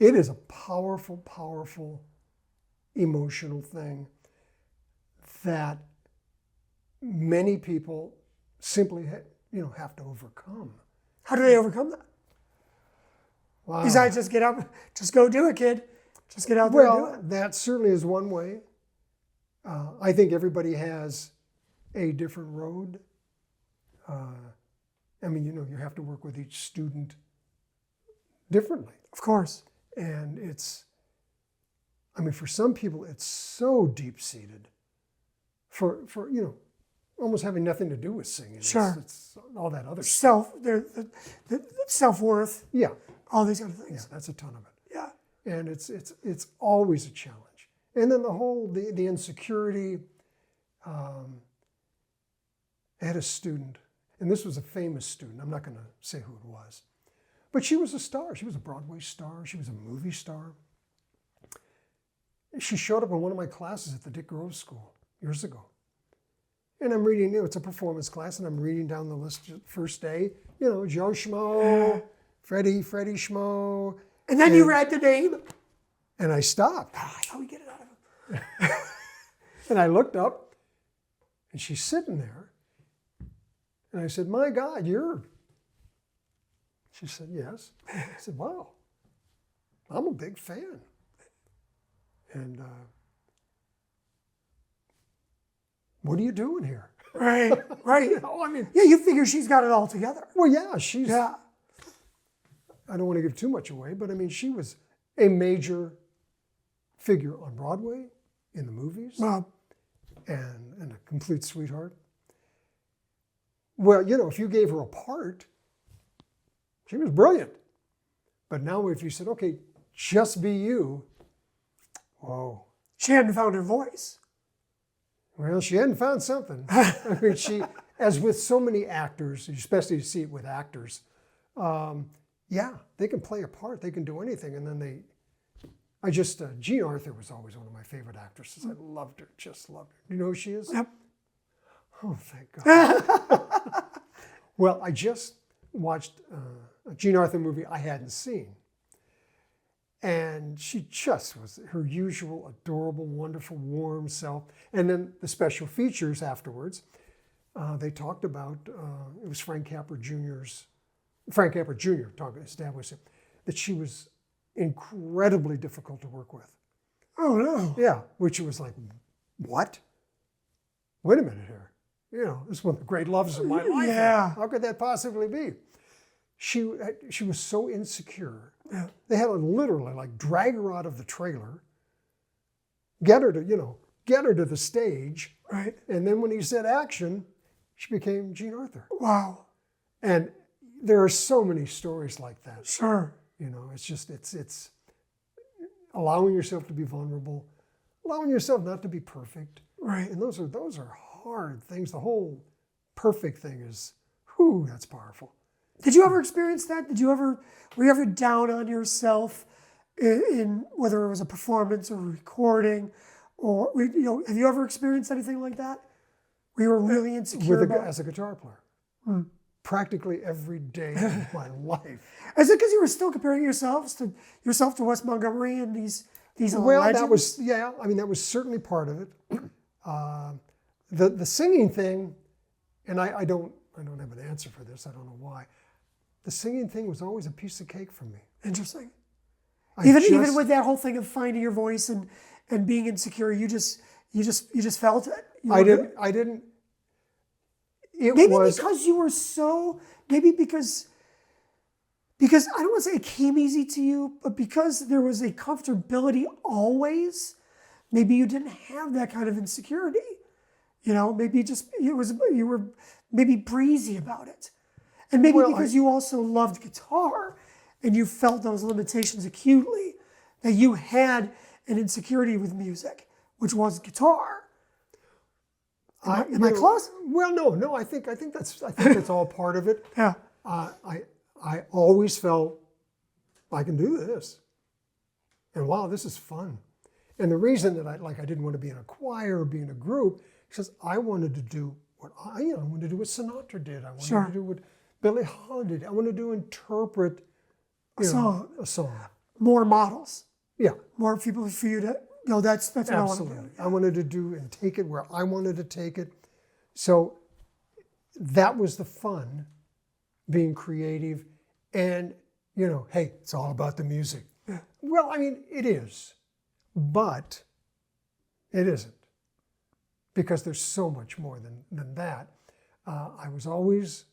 It is a powerful, powerful emotional thing that many people simply have to overcome. How do they overcome that? Wow. Besides just get up, just go do it, kid. Just get out there and do it. That certainly is one way. I think everybody has a different road. I mean, you have to work with each student differently. Of course. And for some people, it's so deep-seated for almost having nothing to do with singing. Sure. It's all that other stuff. The self-worth. Yeah. All these other things. Yeah, that's a ton of it. Yeah. And it's always a challenge. And then the insecurity. I had a student, and this was a famous student. I'm not going to say who it was. But she was a star. She was a Broadway star. She was a movie star. She showed up in one of my classes at the Dick Grove School years ago. And I'm reading, it's a performance class, and I'm reading down the list first day. Joe Schmo, Freddie Schmo. And then you read the name? And I stopped. How do we get it out of him? And I looked up, and she's sitting there. And I said, my God, you're... She said, yes. I said, wow, I'm a big fan. And what are you doing here? Right. Yeah, you figure she's got it all together. Well, yeah, I don't want to give too much away, but she was a major figure on Broadway, in the movies, and a complete sweetheart. Well, if you gave her a part, she was brilliant. But now if you said, okay, just be you, whoa. She hadn't found her voice. Well, she hadn't found something. She, as with so many actors, especially you see it with actors, they can play a part, they can do anything. And then Jean Arthur was always one of my favorite actresses. I loved her, just loved her. Do you know who she is? Yep. Oh, thank God. Well, I just watched a Jean Arthur movie I hadn't seen. And she just was her usual adorable, wonderful, warm self. And then the special features afterwards, they talked about, it was Frank Capra Jr. Established it, that she was incredibly difficult to work with. Oh, no. Yeah, which was like, what? Wait a minute here. This is one of the great loves of my life. Yeah. How could that possibly be? She was so insecure. Yeah. They had to literally drag her out of the trailer, get her to the stage. Right. And then when he said action, she became Jean Arthur. Wow. And there are so many stories like that. Sure. It's just, it's allowing yourself to be vulnerable, allowing yourself not to be perfect. Right. And those are hard things. The whole perfect thing is, that's powerful. Did you ever experience that? Were you ever down on yourself in whether it was a performance or a recording, or have you ever experienced anything like that? Where you were really insecure as a guitar player, practically every day of my life. Is it because you were still comparing yourself to Wes Montgomery and these legends? That was that was certainly part of it. The singing thing, and I don't have an answer for this. I don't know why. The singing thing was always a piece of cake for me. Interesting. Even with that whole thing of finding your voice and being insecure, you just felt it. I didn't. Because you were because I don't want to say it came easy to you, but because there was a comfortability always, maybe you didn't have that kind of insecurity. Maybe you were maybe breezy about it. And maybe because you also loved guitar and you felt those limitations acutely, that you had an insecurity with music, which was guitar. Am I close? Well, no. I think that's all part of it. Yeah. I always felt I can do this, and wow, this is fun. And the reason that I didn't want to be in a choir or be in a group, because I wanted to do what I wanted to do what Sinatra did. I wanted to do what Billie Holiday did. I wanted to interpret a song. more models, Yeah, more people for you to go, that's what I want to absolutely. do. I wanted to do and take it where I wanted to take it. So that was the fun, being creative. And, you know, hey, it's all about the music. Yeah. Well, I mean, it is, but it isn't. Because there's so much more than that. I was always,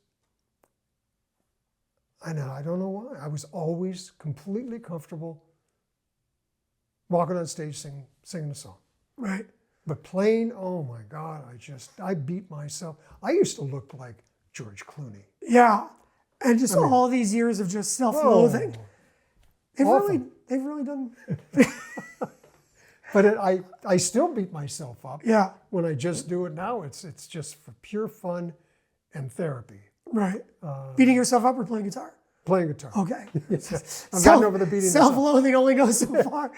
I don't know why, I was always completely comfortable walking on stage singing a song. Right. But playing, oh my God, I beat myself. I used to look like George Clooney. Yeah. And just all these years of just self-loathing. Awful. They've really done. But I still beat myself up. Yeah. When I just do it now, it's just for pure fun and therapy. Right. Beating yourself up or playing guitar? Playing guitar. Okay. I've gotten over the beating. Self-loathing only goes so far.